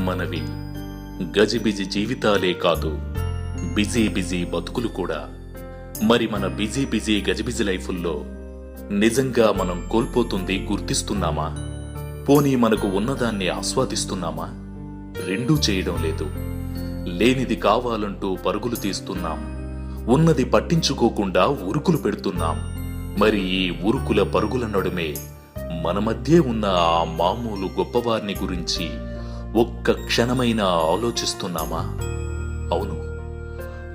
మనవి, గజిబిజి జీవితాలే కాదు, బిజీ బిజీ బతుకులు కూడా. మరి మన బిజీ గజిబిజి లైఫుల్లో నిజంగా మనం కోల్పోతుంది గుర్తిస్తున్నామా? పోనీ మనకు ఉన్నదాన్ని ఆస్వాదిస్తున్నామా? రెండూ చేయడం లేదు. లేనిది కావాలంటూ పరుగులు తీస్తున్నాం, ఉన్నది పట్టించుకోకుండా ఉరుకులు పెడుతున్నాం. మరి ఈ ఉరుకుల పరుగుల నడుమే మన మధ్య ఉన్న ఆ మామూలు గొప్పవారిని గురించి ఒక్క క్షణమైనా ఆలోచిస్తున్నామా? అవును,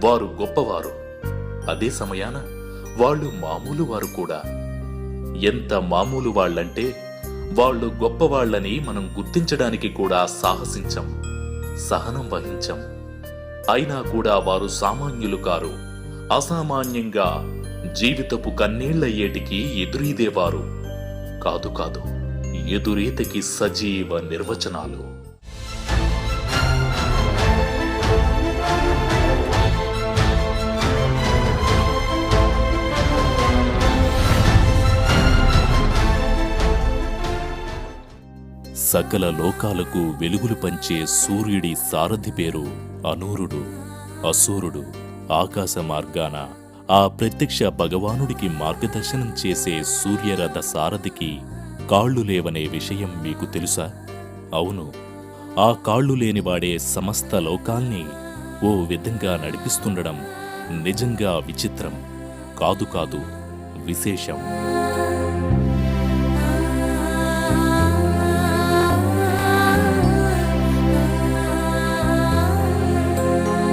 వారు గొప్పవారు. అదే సమయాన వాళ్ళు మామూలు వారు కూడా. ఎంత మామూలు వాళ్ళంటే వాళ్ళు గొప్పవాళ్లని మనం గుర్తించడానికి కూడా సాహసించం, సహనం వహించం. అయినా కూడా వారు సామాన్యులు కారు. అసామాన్యంగా జీవితపు కన్నీళ్లయ్యేటికి ఎదురీదేవారు కాదు కాదు, ఎదురీతకి సజీవ నిర్వచనాలు. సకల లోకాలకు వెలుగులు పంచే సూర్యుడి సారథి పేరు అనూరుడు. అసూరుడు ఆకాశ మార్గాన ఆ ప్రత్యక్ష భగవానుడికి మార్గదర్శనం చేసే సూర్యరథ సారథికి కాళ్లు లేవనే విషయం మీకు తెలుసా? అవును, ఆ కాళ్లు లేనివాడే సమస్త లోకాల్ని ఓ విధంగా నడిపిస్తుండడం నిజంగా విచిత్రం కాదు కాదు, విశేషం.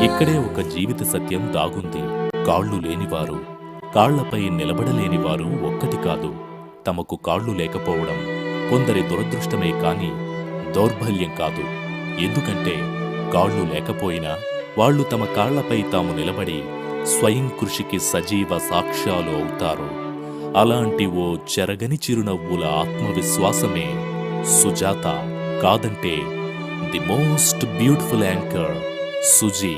ఇక్కడే ఒక జీవిత సత్యం దాగుంది. కాళ్లు లేనివారు, కాళ్లపై నిలబడలేనివారు ఒక్కటి కాదు. తమకు కాళ్లు లేకపోవడం కొందరి దురదృష్టమే కాని దౌర్బల్యం కాదు. ఎందుకంటే కాళ్లు లేకపోయినా వాళ్లు తమ కాళ్లపై తాము నిలబడి స్వయం కృషికి సజీవ సాక్ష్యాలు అవుతారు. అలాంటి ఓ చెరగని చిరునవ్వుల ఆత్మవిశ్వాసమే సుజాత, కాదంటే the most beautiful anchor Suji.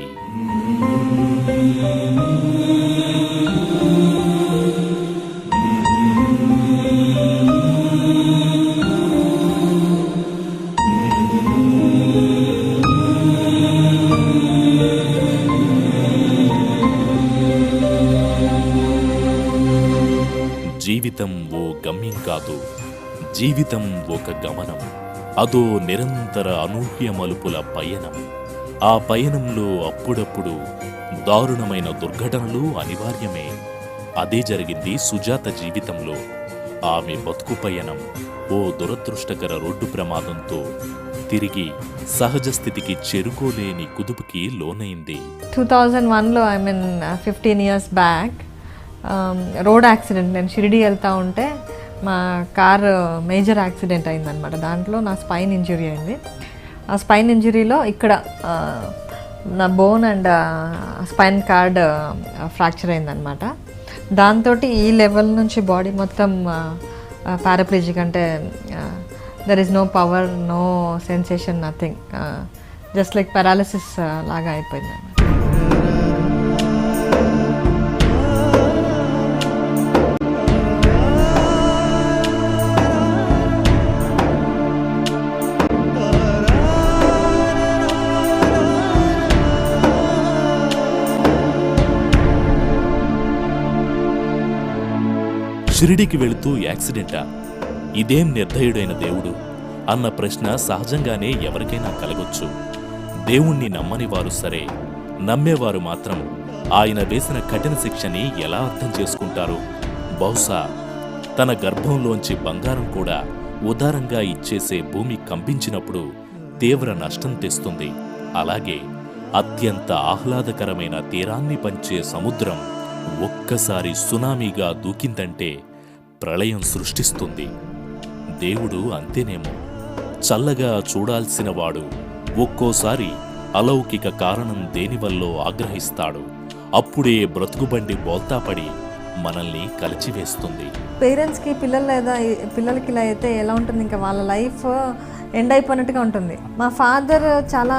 జీవితం ఓ గమ్యం కాదు, జీవితం ఒక గమనం. అదో నిరంతర అనూహ్య మలుపుల పయనం. ఆ పయనంలో అప్పుడప్పుడు దారుణమైన దుర్ఘటనలు అనివార్యమే. అదే జరిగింది సుజాత జీవితంలో. ఆమె బతుకు పయనం ఓ దురదృష్టకర రోడ్డు ప్రమాదంతో తిరిగి సహజ స్థితికి చేరుకోలేని కుదుపుకి లోనైంది. 2001లో 15 years బ్యాక్ రోడ్ యాక్సిడెంట్. నేను షిరిడి వెళ్తూ ఉంటే మా కార్ మేజర్ యాక్సిడెంట్ అయిందనమాట. దాంట్లో నా స్పైన్ ఇంజురీ అయింది. ఆ స్పైన్ ఇంజురీలో ఇక్కడ నా bone and spine cord fracture అయిందనమాట. దాంతో ఈ లెవెల్ నుంచి బాడీ మొత్తం పారాప్లెజిక్, అంటే there is no power, no sensation, nothing, just like paralysis లాగా అయిపోయింది అన్నమాట. షిరిడీకి వెళుతూ యాక్సిడెంటా? ఇదేం నిర్దయుడైన దేవుడు అన్న ప్రశ్న సహజంగానే ఎవరికైనా కలగొచ్చు. దేవుణ్ణి నమ్మని వారు సరే, నమ్మేవారు మాత్రం ఆయన వేసిన కఠిన శిక్షని ఎలా అర్థం చేసుకుంటారు? బహుశా తన గర్భంలోంచి బంగారం కూడా ఉదారంగా ఇచ్చేసే భూమి కంపించినప్పుడు తీవ్ర నష్టం తెస్తుంది. అలాగే అత్యంత ఆహ్లాదకరమైన తీరాన్ని పంచే సముద్రం ఒక్కసారి సునామీగా దూకిందంటే ప్రళయం సృష్టిస్తుంది. దేవుడు అంతేనేమో. చల్లగా చూడాల్సిన వాడు ఒక్కోసారి అలౌకిక కారణం దేనివల్లో ఆగ్రహిస్తాడు. అప్పుడే బ్రతుకుబండి బోల్తాపడి మనల్ని కలిచివేస్తుంది. పేరెంట్స్కి పిల్లలకి ఇలా అయితే ఎలా ఉంటుంది, ఇంకా వాళ్ళ లైఫ్ ఎండ్ అయిపోయినట్టుగా ఉంటుంది. మా ఫాదర్ చాలా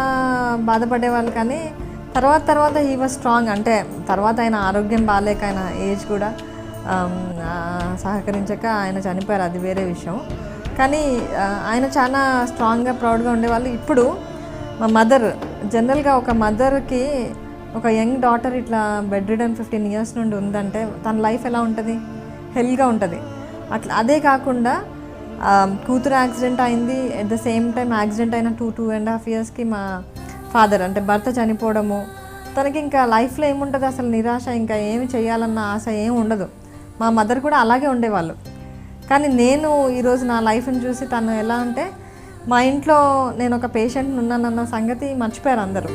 బాధపడేవాళ్ళు, కానీ తర్వాత హీ వాజ్ స్ట్రాంగ్. అంటే తర్వాత ఆయన ఆరోగ్యం బాగాలేక, ఆయన ఏజ్ కూడా సహకరించక ఆయన చనిపోయారు, అది వేరే విషయం. కానీ ఆయన చాలా స్ట్రాంగ్గా ప్రౌడ్గా ఉండేవాళ్ళు. ఇప్పుడు మా మదర్ జనరల్గా ఒక మదర్కి ఒక యంగ్ డాటర్ ఇట్లా బెడ్ రిడన్ 15 years నుండి ఉందంటే తన లైఫ్ ఎలా ఉంటుంది, హెల్త్గా ఉంటుంది. అట్లా అదే కాకుండా కూతురు యాక్సిడెంట్ అయింది, at the same time accident అయిన 2.5 yearsకి మా ఫాదర్ అంటే భర్త చనిపోవడము. తనకి ఇంకా లైఫ్లో ఏముంటుంది అసలు, నిరాశ, ఇంకా ఏమి చేయాలన్న ఆశ ఏమి ఉండదు. మా మదర్ కూడా అలాగే ఉండేవాళ్ళు. కానీ నేను ఈరోజు నా లైఫ్ని చూసి తను ఎలా అంటే మా ఇంట్లో నేను ఒక పేషెంట్ని ఉన్నానన్న సంగతి మర్చిపోయారు అందరూ.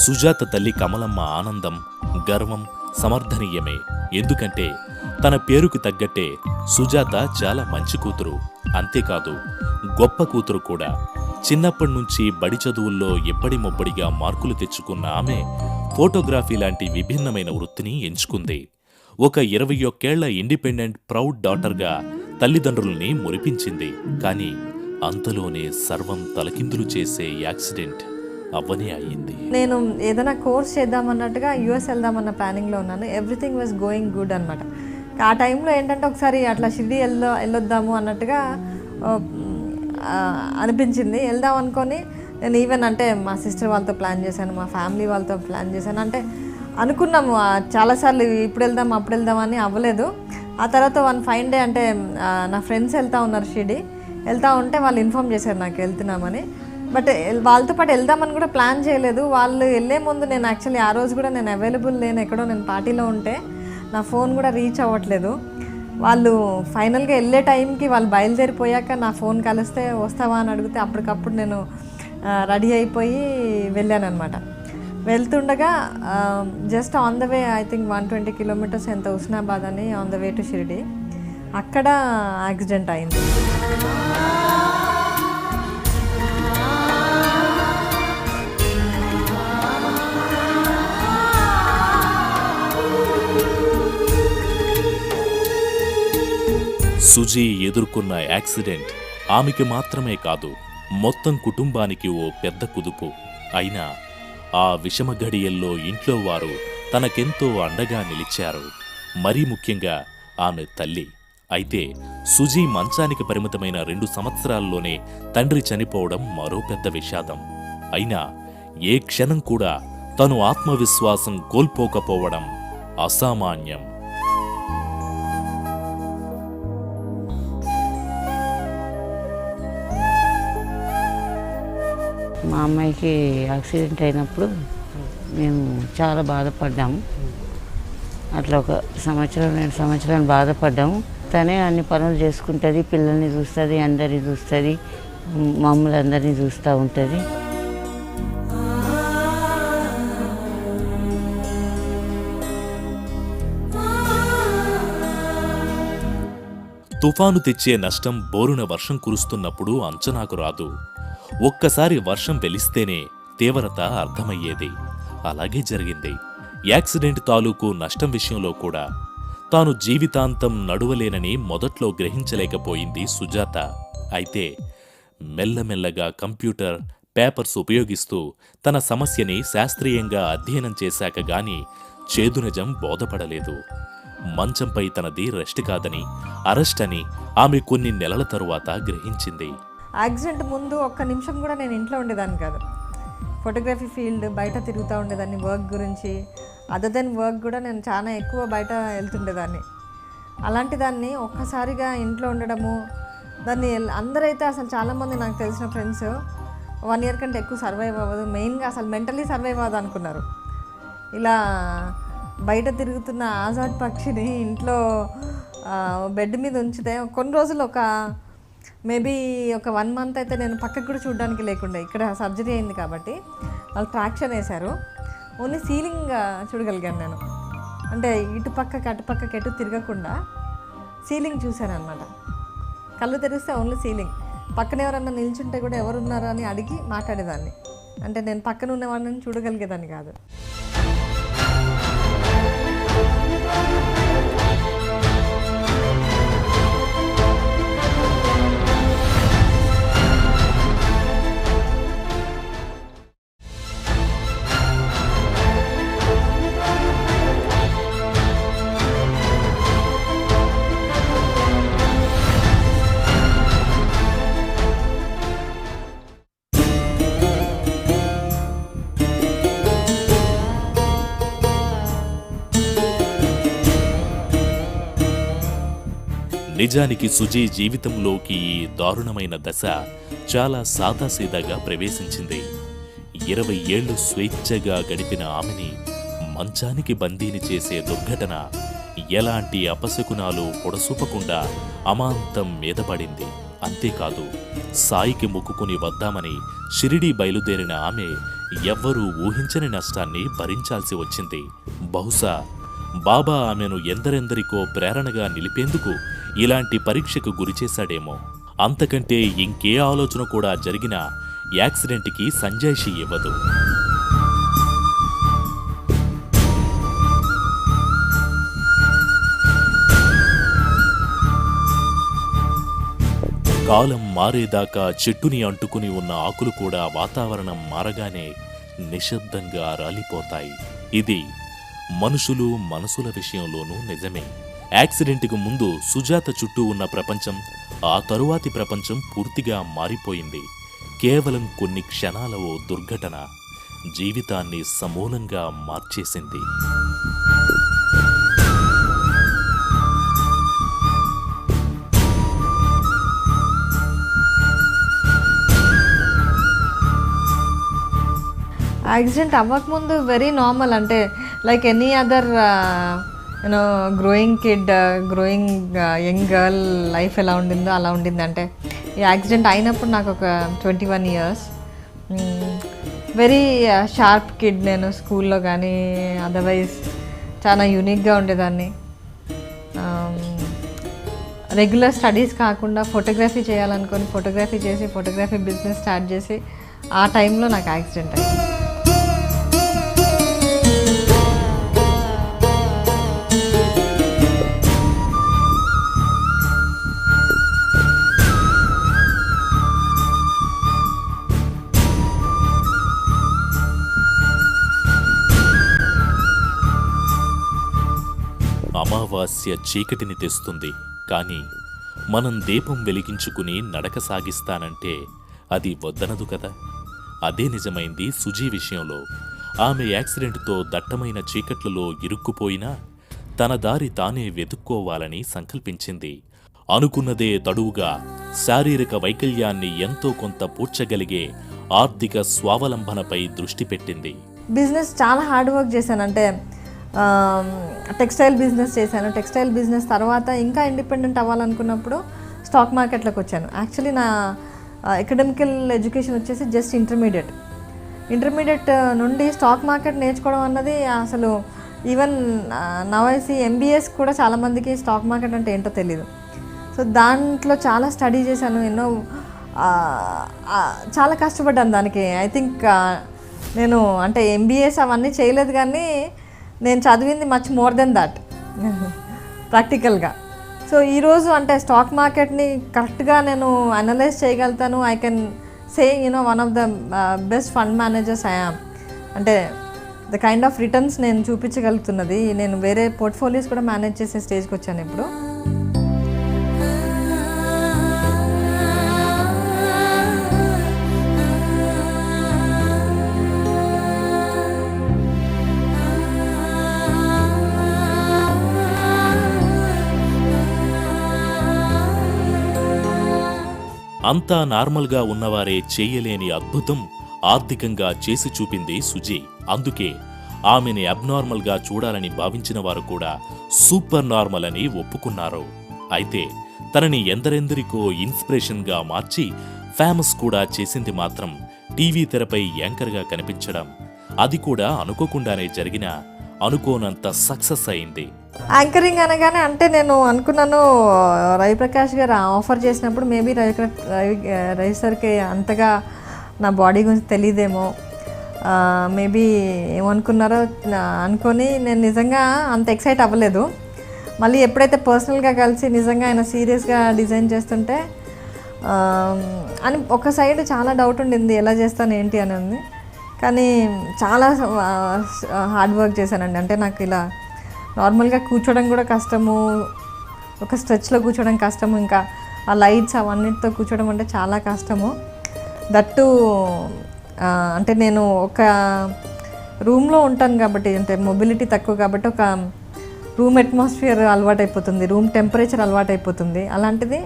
సుజాత తల్లి కమలమ్మ ఆనందం, గర్వం సమర్థనీయమే. ఎందుకంటే తన పేరుకు తగ్గట్టే సుజాత చాలా మంచి కూతురు. అంతేకాదు గొప్ప కూతురు కూడా. చిన్నప్పటి నుంచి బడి చదువుల్లో ఎప్పటి మొబ్బడిగా మార్కులు తెచ్చుకున్న ఆమె ఫోటోగ్రఫీ లాంటి విభిన్నమైన వృత్తిని ఎంచుకుంది. ఒక 21 ఏళ్ల ఇండిపెండెంట్ ప్రౌడ్ డాటర్గా తల్లిదండ్రుల్ని మురిపించింది. కానీ అంతలోనే సర్వం తలకిందులు చేసే యాక్సిడెంట్ అవ్వనే అయ్యింది. నేను ఏదైనా కోర్స్ చేద్దామన్నట్టుగా యూఎస్ వెళ్దామన్న ప్లానింగ్లో ఉన్నాను. ఎవ్రీథింగ్ వాజ్ గోయింగ్ గుడ్ అనమాట. ఆ టైంలో ఏంటంటే ఒకసారి అట్లా షిరిడి వెళ్ళొద్దాము అన్నట్టుగా అనిపించింది. వెళ్దాం అనుకొని నేను ఈవెన్ అంటే మా సిస్టర్ వాళ్ళతో ప్లాన్ చేశాను, మా ఫ్యామిలీ వాళ్ళతో ప్లాన్ చేశాను. అంటే అనుకున్నాము చాలాసార్లు ఇప్పుడు వెళ్దాం అప్పుడు వెళ్దామని, అవ్వలేదు. ఆ తర్వాత వన్ ఫైన్ డే అంటే నా ఫ్రెండ్స్ వెళ్తూ ఉన్నారు షిరిడి. వెళ్తూ ఉంటే వాళ్ళు ఇన్ఫామ్ చేశారు నాకు వెళ్తున్నామని. బట్ వాళ్ళతో పాటు వెళ్దామని కూడా ప్లాన్ చేయలేదు. వాళ్ళు వెళ్ళే ముందు నేను యాక్చువల్లీ ఆ రోజు కూడా నేను అవైలబుల్ లేను, ఎక్కడో నేను పార్టీలో ఉంటే నా ఫోన్ కూడా రీచ్ అవ్వట్లేదు. వాళ్ళు ఫైనల్గా వెళ్ళే టైంకి వాళ్ళు బయలుదేరిపోయాక నా ఫోన్ కలిస్తే వస్తావా అని అడిగితే అప్పటికప్పుడు నేను రెడీ అయిపోయి వెళ్ళాను అనమాట. వెళ్తుండగా just on the way I think 120 kilometers ఎంత హుస్నాబాద్ అని on the way to Shirdi, అక్కడ యాక్సిడెంట్ అయింది. సుజీ ఎదుర్కొన్న యాక్సిడెంట్ ఆమెకి మాత్రమే కాదు, మొత్తం కుటుంబానికి ఓ పెద్ద కుదుపు. అయినా ఆ విషమ ఘడియల్లో ఇంట్లో వారు తనకెంతో అండగా నిలిచారు. మరీ ముఖ్యంగా ఆమె తల్లి. అయితే సుజీ మంచానికి పరిమితమైన 2 సంవత్సరాల్లోనే తండ్రి చనిపోవడం మరో పెద్ద విషాదం. అయినా ఏ క్షణం కూడా తను ఆత్మవిశ్వాసం కోల్పోకపోవడం అసామాన్యం. మా అమ్మాయికి యాక్సిడెంట్ అయినప్పుడు మేము చాలా బాధపడ్డాము. అట్లా 1 సంవత్సరం 2 సంవత్సరాలు బాధపడ్డాము. తనే అన్ని పనులు చేసుకుంటుంది, పిల్లల్ని చూస్తుంది, అందరినీ చూస్తుంది, మమ్మల్ని అందరినీ చూస్తూ ఉంటుంది. తుఫాను తెచ్చే నష్టం బోరున వర్షం కురుస్తున్నప్పుడు అంచనాకు రాదు. ఒక్కసారి వర్షం వెలిస్తేనే తీవ్రత అర్థమయ్యేది. అలాగే జరిగింది. యాక్సిడెంట్ తాలూకు నష్టం విషయంలో కూడా తాను జీవితాంతం నడువలేనని మొదట్లో గ్రహించలేకపోయింది సుజాత. అయితే మెల్లమెల్లగా కంప్యూటర్, పేపర్స్ ఉపయోగిస్తూ తన సమస్యని శాస్త్రీయంగా అధ్యయనం చేశాక గాని చేదు నిజం బోధపడలేదు. మంచంపై తనది రెస్ట్ కాదని, అరెస్ట్ అని ఆమె కొన్ని నెలల తరువాత గ్రహించింది. యాక్సిడెంట్ ముందు 1 నిమిషం కూడా నేను ఇంట్లో ఉండేదాన్ని కాదు. ఫోటోగ్రఫీ ఫీల్డ్ బయట తిరుగుతూ ఉండేదాన్ని వర్క్ గురించి. అదర్ దెన్ వర్క్ కూడా నేను చాలా ఎక్కువ బయట వెళ్తుండేదాన్ని. అలాంటి దాన్ని ఒక్కసారిగా ఇంట్లో ఉండడము, దాన్ని అందరైతే అసలు చాలామంది నాకు తెలిసిన ఫ్రెండ్స్ 1 year కంటే ఎక్కువ సర్వైవ్ అవ్వదు, మెయిన్గా అసలు మెంటలీ సర్వైవ్ అవ్వదు అనుకున్నారు. ఇలా బయట తిరుగుతున్న ఆజాద్ పక్షిని ఇంట్లో బెడ్ మీద ఉంచితే కొన్ని రోజులు మేబీ ఒక 1 month అయితే నేను పక్కకు కూడా చూడడానికి లేకుండా, ఇక్కడ సర్జరీ అయింది కాబట్టి వాళ్ళు ట్రాక్షన్ వేశారు, ఓన్లీ సీలింగ్ చూడగలిగాను నేను. అంటే ఇటుపక్కకి అటుపక్కకి ఎటు తిరగకుండా సీలింగ్ చూశాను అనమాట. కళ్ళు తెరిస్తే ఓన్లీ సీలింగ్. పక్కన ఎవరన్నా నిల్చుంటే కూడా ఎవరున్నారు అని అడిగి మాట్లాడేదాన్ని. అంటే నేను పక్కన ఉన్నవాడిని చూడగలిగేదాన్ని కాదు. నిజానికి సుజీ జీవితంలోకి ఈ దారుణమైన దశ చాలా సాదాసీదాగా ప్రవేశించింది. 20 ఏళ్లు స్వేచ్ఛగా గడిపిన ఆమెని మంచానికి బందీని చేసే దుర్ఘటన ఎలాంటి అపశకునాలు పొడసూపకుండా అమాంతం మీదపడింది. అంతేకాదు, సాయికి మొక్కుకుని వద్దామని షిరిడీ బయలుదేరిన ఆమె ఎవ్వరూ ఊహించని నష్టాన్ని భరించాల్సి వచ్చింది. బహుశా బాబా ఆమెను ఎందరెందరికో ప్రేరణగా నిలిపేందుకు ఇలాంటి పరీక్షకు గురిచేశాడేమో. అంతకంటే ఇంకే ఆలోచన కూడా జరిగిన యాక్సిడెంట్కి సంజాయిషీ ఇవ్వదు. కాలం మారేదాకా చెట్టుని అంటుకుని ఉన్న ఆకులు కూడా వాతావరణం మారగానే నిశ్శబ్దంగా రాలిపోతాయి. ఇది మనుషులు మనసుల విషయంలోనూ నిజమే. యాక్సిడెంట్కు ముందు సుజాత చుట్టూ ఉన్న ప్రపంచం, ఆ తరువాతి ప్రపంచం పూర్తిగా మారిపోయింది. కేవలం కొన్ని క్షణాల ఓ దుర్ఘటన జీవితాన్ని సమూలంగా మార్చేసింది. యాక్సిడెంట్ అవ్వకముందు వెరీ నార్మల్, అంటే like any other you know growing kid, growing young girl life ఎలా ఉండిందో అలా ఉండింది. అంటే ఈ యాక్సిడెంట్ అయినప్పుడు నాకు ఒక 21 years, వెరీ షార్ప్ కిడ్ నేను. స్కూల్లో కానీ అదర్వైజ్ చాలా యూనిక్గా ఉండేదాన్ని. రెగ్యులర్ స్టడీస్ కాకుండా ఫోటోగ్రఫీ చేయాలనుకొని ఫోటోగ్రఫీ చేసి ఫోటోగ్రఫీ బిజినెస్ స్టార్ట్ చేసి ఆ టైంలో నాకు యాక్సిడెంట్ అయింది. అమావాస్య చీకటిని తెస్తుంది, కానీ మనం దీపం వెలిగించుకుని నడక సాగిస్తానంటే అది వద్దనదు కదా. అదే నిజమైంది సుజీ విషయంలో. ఆమె యాక్సిడెంట్తో దట్టమైన చీకట్లలో ఇరుక్కుపోయినా తన దారి తానే వెతుక్కోవాలని సంకల్పించింది. అనుకున్నదే తడువుగా శారీరక వైకల్యాన్ని ఎంతో కొంత పూడ్చగలిగే ఆర్థిక స్వావలంబనపై దృష్టి పెట్టింది. బిజినెస్ చాలా హార్డ్ వర్క్ చేశాను. అంటే టెక్స్టైల్ బిజినెస్ చేశాను. టెక్స్టైల్ బిజినెస్ తర్వాత ఇంకా ఇండిపెండెంట్ అవ్వాలనుకున్నప్పుడు స్టాక్ మార్కెట్లోకి వచ్చాను. యాక్చువల్లీ నా అకాడమికల్ ఎడ్యుకేషన్ వచ్చేసి జస్ట్ ఇంటర్మీడియట్ నుండి స్టాక్ మార్కెట్ నేర్చుకోవడం అన్నది అసలు ఈవెన్ నవైసి ఎంబీఎస్ కూడా చాలామందికి స్టాక్ మార్కెట్ అంటే ఏంటో తెలీదు. సో దాంట్లో చాలా స్టడీ చేశాను, ఎన్నో చాలా కష్టపడ్డాను దానికి. ఐ థింక్ నేను అంటే ఎంబీఎస్ అవన్నీ చేయలేదు, కానీ నేను చదివింది మచ్ మోర్ దెన్ దాట్ ప్రాక్టికల్గా. సో ఈరోజు అంటే స్టాక్ మార్కెట్ని కరెక్ట్గా నేను అనలైజ్ చేయగలుగుతాను. I can say one of the best fund managers I am. అంటే ద కైండ్ ఆఫ్ రిటర్న్స్ నేను చూపించగలుగుతున్నది. నేను వేరే పోర్ట్ఫోలియోస్ కూడా మేనేజ్ చేసే స్టేజ్కి వచ్చాను ఇప్పుడు. అంతా నార్మల్గా ఉన్నవారే చేయలేని అద్భుతం ఆర్థికంగా చేసి చూపింది సుజీ. అందుకే ఆమెని అబ్నార్మల్గా చూడాలని భావించిన వారు కూడా సూపర్ నార్మల్ అని ఒప్పుకున్నారు. అయితే తనని ఎందరెందరికో ఇన్స్పిరేషన్గా మార్చి ఫేమస్ కూడా చేసింది మాత్రం టీవీ తెరపై యాంకర్గా కనిపించడం. అది కూడా అనుకోకుండానే జరిగిన అనుకోనంత సక్సెస్ అయింది. యాంకరింగ్ అనగానే అంటే నేను అనుకున్నాను, రవిప్రకాష్ గారు ఆఫర్ చేసినప్పుడు మేబీ రవి సార్కి అంతగా నా బాడీ గురించి తెలియదేమో, మేబీ ఏమనుకున్నారో అనుకొని నేను నిజంగా అంత ఎక్సైట్ అవ్వలేదు. మళ్ళీ ఎప్పుడైతే పర్సనల్గా కలిసి నిజంగా ఆయన సీరియస్గా డిజైన్ చేస్తుంటే అని ఒక సైడ్ చాలా డౌట్ ఉండింది, ఎలా చేస్తాను ఏంటి అని ఉంది. కానీ చాలా హార్డ్ వర్క్ చేశానండి. అంటే నాకు ఇలా నార్మల్గా కూర్చోవడం కూడా కష్టము, ఒక స్ట్రెచ్లో కూర్చోవడం కష్టము, ఇంకా ఆ లైట్స్ అవన్నిటితో కూర్చోవడం అంటే చాలా కష్టము. దట్టు అంటే నేను ఒక రూమ్లో ఉంటాను కాబట్టి, అంటే మొబిలిటీ తక్కువ కాబట్టి ఒక రూమ్ అట్మాస్ఫియర్ అలవాటైపోతుంది, రూమ్ టెంపరేచర్ అలవాటైపోతుంది. అలాంటిది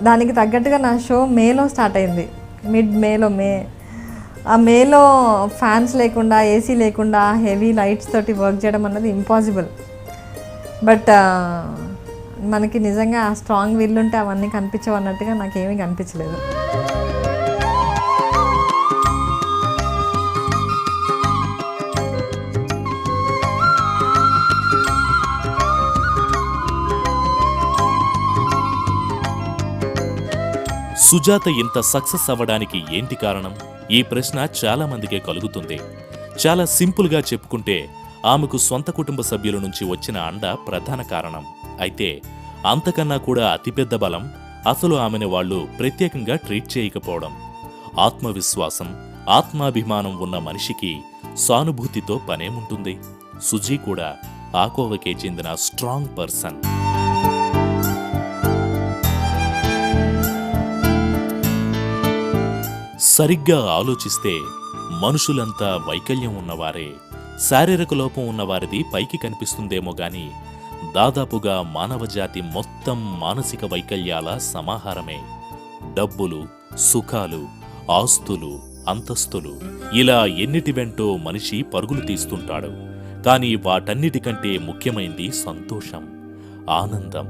దానికి తగ్గట్టుగా నా షో మేలో స్టార్ట్ అయింది, ఆ మేలో ఫ్యాన్స్ లేకుండా, ఏసీ లేకుండా, హెవీ లైట్స్ తోటి వర్క్ చేయడం అన్నది ఇంపాసిబుల్. బట్ మనకి నిజంగా ఆ స్ట్రాంగ్ విల్ ఉంటే అవన్నీ కనిపించవు అన్నట్టుగా నాకేమీ కనిపించలేదు. సుజాత ఇంత సక్సెస్ అవ్వడానికి ఏంటి కారణం? ఈ ప్రశ్న చాలా మందికే కలుగుతుంది. చాలా సింపుల్గా చెప్పుకుంటే ఆమెకు సొంత కుటుంబ సభ్యుల నుంచి వచ్చిన అండ ప్రధాన కారణం. అయితే అంతకన్నా కూడా అతిపెద్ద బలం అసలు ఆమెను వాళ్ళు ప్రత్యేకంగా ట్రీట్ చేయకపోవడం. ఆత్మవిశ్వాసం, ఆత్మాభిమానం ఉన్న మనిషికి సానుభూతితో పనేముంటుంది? సుజీ కూడా ఆ కోవకే చెందిన స్ట్రాంగ్ పర్సన్. సరిగ్గా ఆలోచిస్తే మనుషులంతా వైకల్యం ఉన్నవారే. శారీరక లోపం ఉన్నవారిది పైకి కనిపిస్తుందేమో గాని దాదాపుగా మానవజాతి మొత్తం మానసిక వైకల్యాల సమాహారమే. డబ్బులు, సుఖాలు, ఆస్తులు, అంతస్తులు ఇలా ఎన్నిటి వెంటో మనిషి పరుగులు తీస్తుంటాడు. కానీ వాటన్నిటికంటే ముఖ్యమైంది సంతోషం, ఆనందం.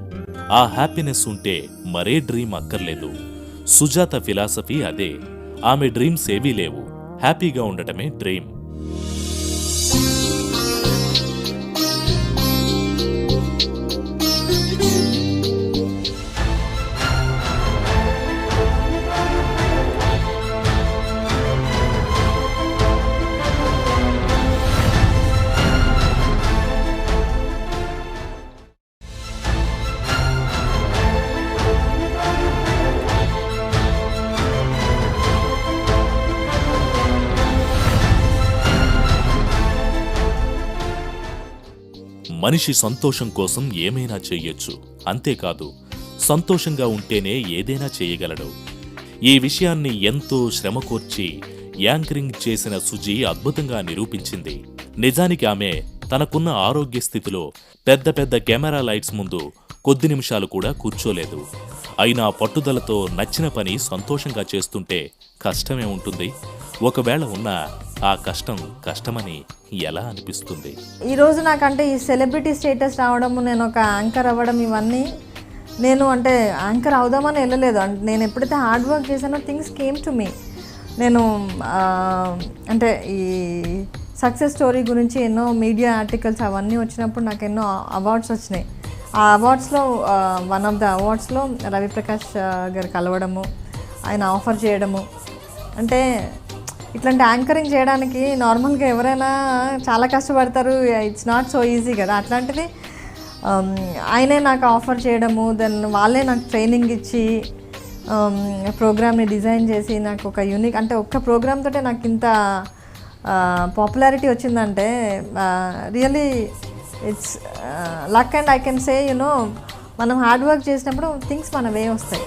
ఆ హ్యాపీనెస్ ఉంటే మరే డ్రీమ్ అక్కర్లేదు. సుజాత ఫిలాసఫీ అదే. ఆమె డ్రీమ్స్ ఏవీ లేవు, హ్యాపీగా ఉండటమే డ్రీమ్. మనిషి సంతోషం కోసం ఏమైనా చెయ్యొచ్చు. అంతేకాదు, సంతోషంగా ఉంటేనే ఏదైనా చేయగలడు. ఈ విషయాన్ని ఎంతో శ్రమకోర్చి యాంకరింగ్ చేసిన సుజీ అద్భుతంగా నిరూపించింది. నిజానికి ఆమె తనకున్న ఆరోగ్య స్థితిలో పెద్ద పెద్ద కెమెరా లైట్స్ ముందు కొద్ది నిమిషాలు కూడా కూర్చోలేదు. అయినా పట్టుదలతో నచ్చిన పని సంతోషంగా చేస్తుంటే కష్టమే ఉంటుంది. ఒకవేళ ఉన్నా ఆ కష్టం కష్టమని ఎలా అనిపిస్తుంది? ఈరోజు నాకంటే ఈ సెలబ్రిటీ స్టేటస్ రావడము, నేను ఒక యాంకర్ అవ్వడం, ఇవన్నీ నేను అంటే యాంకర్ అవుదామని వెళ్ళలేదు. నేను ఎప్పుడైతే హార్డ్ వర్క్ చేశానో థింగ్స్ కేమ్ టు మీ. నేను అంటే ఈ సక్సెస్ స్టోరీ గురించి ఎన్నో మీడియా ఆర్టికల్స్ అవన్నీ వచ్చినప్పుడు నాకు ఎన్నో అవార్డ్స్ వచ్చినాయి. ఆ అవార్డ్స్లో వన్ ఆఫ్ ద అవార్డ్స్లో రవిప్రకాష్ గారు కలవడము, ఆయన ఆఫర్ చేయడము. అంటే ఇట్లాంటి యాంకరింగ్ చేయడానికి నార్మల్గా ఎవరైనా చాలా కష్టపడతారు, ఇట్స్ నాట్ సో ఈజీ కదా. అట్లాంటిది ఆయనే నాకు ఆఫర్ చేయడము, దెన్ వాళ్ళే నాకు ట్రైనింగ్ ఇచ్చి ప్రోగ్రామ్ని డిజైన్ చేసి నాకు ఒక యూనిక్, అంటే ఒక్క ప్రోగ్రామ్ తోటే నాకు ఇంత పాపులారిటీ వచ్చిందంటే really it's luck. And I can say మనం హార్డ్ వర్క్ చేసినప్పుడు థింగ్స్ మన వే వస్తాయి.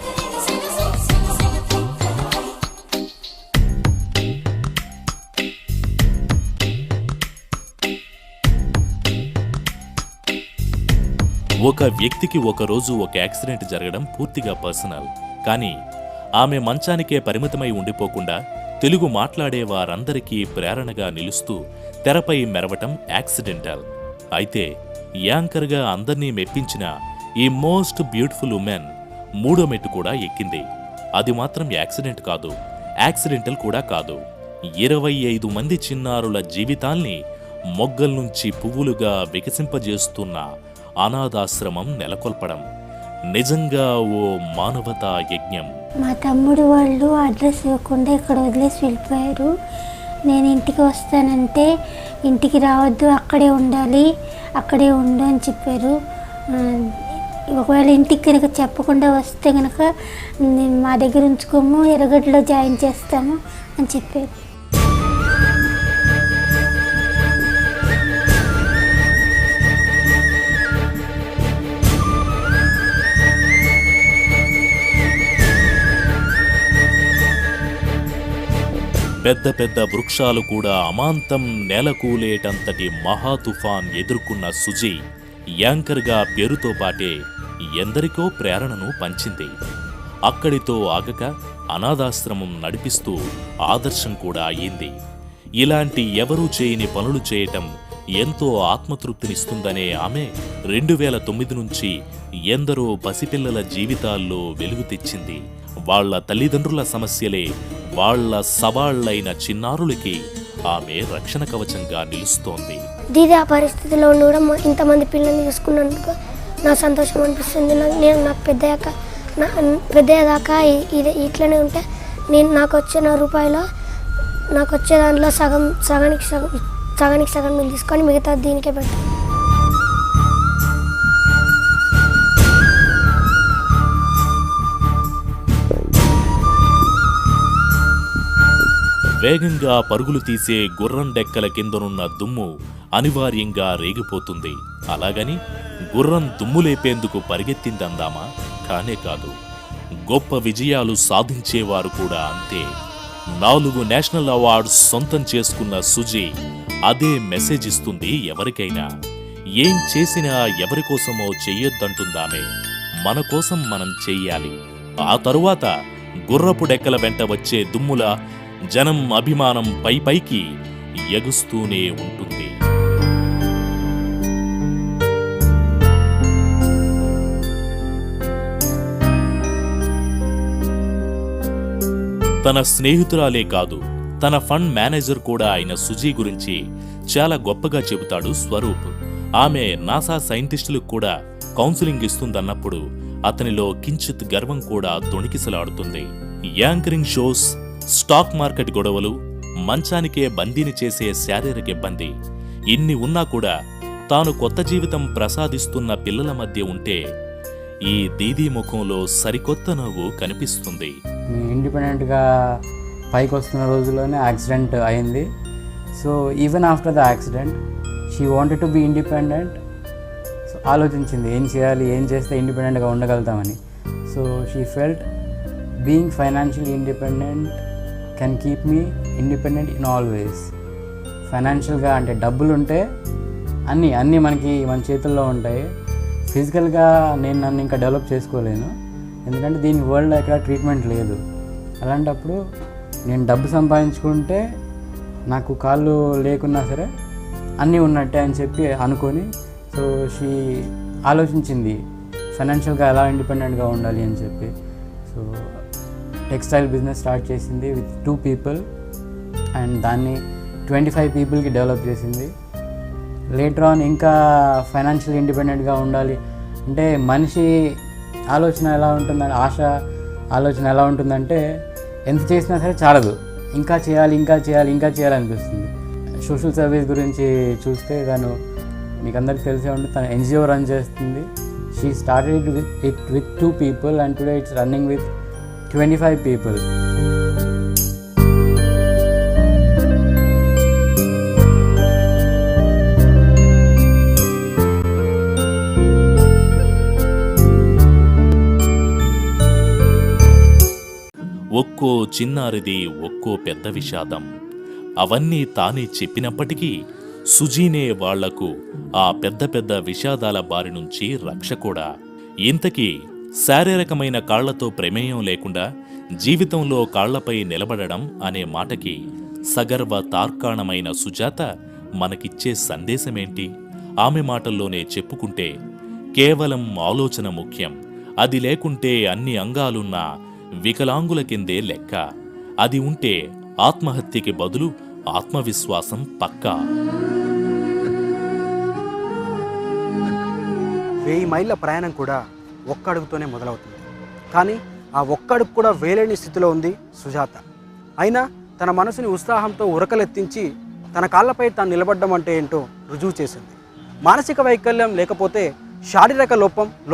ఒక వ్యక్తికి ఒకరోజు ఒక యాక్సిడెంట్ జరగడం పూర్తిగా పర్సనల్. కానీ ఆమె మంచానికే పరిమితమై ఉండిపోకుండా తెలుగు మాట్లాడే వారందరికీ ప్రేరణగా నిలుస్తూ తెరపై మెరవటం యాక్సిడెంటల్. అయితే యాంకర్గా అందర్నీ మెప్పించిన ఈ మోస్ట్ బ్యూటిఫుల్ ఉమెన్ మూడో మెట్టు కూడా ఎక్కింది. అది మాత్రం యాక్సిడెంట్ కాదు, యాక్సిడెంటల్ కూడా కాదు. 25 మంది చిన్నారుల జీవితాల్ని మొగ్గల్నుంచి పువ్వులుగా వికసింపజేస్తున్న అనాథాశ్రమం నెలకొల్పడం నిజంగా ఓ మానవతా యజ్ఞం. మా తమ్ముడు వాళ్ళు అడ్రస్ ఇవ్వకుండా ఇక్కడ వదిలేసి వెళ్ళిపోయారు. నేను ఇంటికి వస్తానంటే ఇంటికి రావద్దు, అక్కడే ఉండాలి, అక్కడే ఉండు అని చెప్పారు. ఒకవేళ ఇంటికి కనుక చెప్పకుండా వస్తే కనుక మా దగ్గర ఉంచుకోము, ఎర్రగడ్డలో జాయిన్ చేస్తాము అని చెప్పారు. పెద్ద పెద్ద వృక్షాలు కూడా అమాంతం నేలకూలేటంతటి మహా తుఫాన్ ఎదుర్కొన్న సుజీ యాంకర్గా పేరుతో పాటే ఎందరికో ప్రేరణను పంచింది. అక్కడితో ఆగక అనాథాశ్రమం నడిపిస్తూ ఆదర్శం కూడా అయ్యింది. ఇలాంటి ఎవరూ చేయని పనులు చేయటం ఎంతో ఆత్మతృప్తినిస్తుందనే ఆమె 2009 నుంచి ఎందరో పసిపిల్లల జీవితాల్లో వెలుగు తెచ్చింది. వాళ్ల తల్లిదండ్రుల సమస్యలే వాళ్ల సవాళ్లైన చిన్నారులకి ఆమె రక్షణ కవచంగా నిలుస్తోంది. దీది ఆ పరిస్థితిలో ఉండి కూడా ఇంతమంది పిల్లల్ని చూసుకున్నందుకు నాకు సంతోషం అనిపిస్తుంది. నాకు పెద్దదాకా ఇట్లనే ఉంటే నాకు వచ్చిన రూపాయలు నాకు వచ్చే దాంట్లో సగానికి సగం మీరు తీసుకొని మిగతా దీనికే పెడతాను. వేగంగా పరుగులు తీసే గుర్రం డెక్కల కిందనున్న దుమ్ము అనివార్యంగా రేగిపోతుంది. అలాగని గుర్రం దుమ్ము లేపేందుకు పరిగెత్తిందందామా? కానే కాదు. గొప్ప విజయాలు సాధించేవారు కూడా అంతే. 4 నేషనల్ అవార్డ్స్ సొంతం చేసుకున్న సుజీ అదే మెసేజ్ ఇస్తుంది ఎవరికైనా. ఏం చేసినా ఎవరికోసమో చెయ్యొద్దంటుందామే. మన కోసం మనం చెయ్యాలి. ఆ తరువాత గుర్రపు డెక్కల వెంట వచ్చే దుమ్ముల జనం అభిమానం పైకి ఎగుస్తూనే ఉంటుంది. తన స్నేహితురాలే కాదు, తన ఫండ్ మేనేజర్ కూడా అయిన సుజీ గురించి చాలా గొప్పగా చెబుతాడు స్వరూప్. ఆమె నాసా సైంటిస్టులకు కూడా కౌన్సిలింగ్ ఇస్తుందన్నప్పుడు అతనిలో కించిత్ గర్వం కూడా తొణికిసలాడుతుంది. యాంకరింగ్ షోస్, స్టాక్ మార్కెట్ గొడవలు, మంచానికే బందీని చేసే శారీరక ఇబ్బంది ఇన్ని ఉన్నా కూడా తాను కొత్త జీవితం ప్రసాదిస్తున్న పిల్లల మధ్య ఉంటే ఈ దీదీ ముఖంలో సరికొత్త నవ్వు కనిపిస్తుంది. ఇండిపెండెంట్గా పైకి వస్తున్న రోజుల్లోనే యాక్సిడెంట్ అయింది. So even after the accident she wanted to be independent. So ఆలోచించింది ఏం చేయాలి, ఏం చేస్తే ఇండిపెండెంట్గా ఉండగలుగుతామని. So she felt being financially independent can keep me independent in all ways. ఫైనాన్షియల్గా అంటే డబ్బులు ఉంటే అన్నీ మన చేతుల్లో ఉంటాయి. ఫిజికల్గా నేను నన్ను ఇంకా డెవలప్ చేసుకోలేను, ఎందుకంటే దీనికి వరల్డ్లో ఎక్కడ ట్రీట్మెంట్ లేదు. అలాంటప్పుడు నేను డబ్బు సంపాదించుకుంటే నాకు కాళ్ళు లేకున్నా సరే అన్నీ ఉన్నట్టే అని చెప్పి అనుకొని, సో షీ ఆలోచించింది ఫైనాన్షియల్గా ఎలా ఇండిపెండెంట్గా ఉండాలి అని చెప్పి. సో టెక్స్టైల్ బిజినెస్ స్టార్ట్ చేసింది విత్ 2 people అండ్ దాన్ని 25 peopleకి డెవలప్ చేసింది. లేటర్ ఆన్ ఇంకా ఫైనాన్షియల్ ఇండిపెండెంట్గా ఉండాలి అంటే మనిషి ఆలోచన ఎలా ఉంటుందని, ఆలోచన ఎలా ఉంటుందంటే ఎంత చేసినా సరే చాలదు, ఇంకా చేయాలి అనిపిస్తుంది. సోషల్ సర్వీస్ గురించి చూస్తే తను మీకు అందరికీ తెలిసే ఉంటుంది, తను NGO రన్ చేస్తుంది. She started with 2 people and today it's running with 25 people. ఒక్కో చిన్నారిది ఒక్కో పెద్ద విషాదం. అవన్నీ తానే చెప్పినప్పటికీ సుజీనే వాళ్లకు ఆ పెద్ద పెద్ద విషాదాల బారి నుంచి రక్ష కూడా. ఇంతకీ శారీరకమైన కాళ్లతో ప్రమేయం లేకుండా జీవితంలో కాళ్లపై నిలబడడం అనే మాటకి సగర్వ తార్కాణమైన సుజాత మనకిచ్చే సందేశమేంటి? ఆమె మాటల్లోనే చెప్పుకుంటే, కేవలం ఆలోచన ముఖ్యం, అది లేకుంటే అన్ని అంగాలున్నా వికలాంగుల కిందే లెక్క, అది ఉంటే ఆత్మహత్యకి బదులు ఆత్మవిశ్వాసం పక్కా. 1000 మైళ్ళ ప్రయాణం కూడా ఒక్క అడుగుతోనే మొదలవుతుంది. కానీ ఆ ఒక్క అడుగు కూడా వేలేని స్థితిలో ఉంది సుజాత. అయినా తన మనసుని ఉత్సాహంతో ఉరకలెత్తించి తన కాళ్ళపై తాను నిలబడ్డం అంటే ఏంటో రుజువు చేసింది. మానసిక వైకల్యం లేకపోతే శారీరక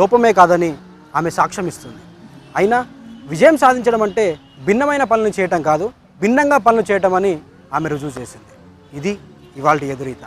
లోపమే కాదని ఆమె సాక్ష్యం ఇస్తుంది. అయినా విజయం సాధించడం అంటే భిన్నమైన పనులు చేయటం కాదు, భిన్నంగా పనులు చేయటం అని ఆమె రుజువు చేసింది. ఇది ఇవాల్టి ఎదురీత.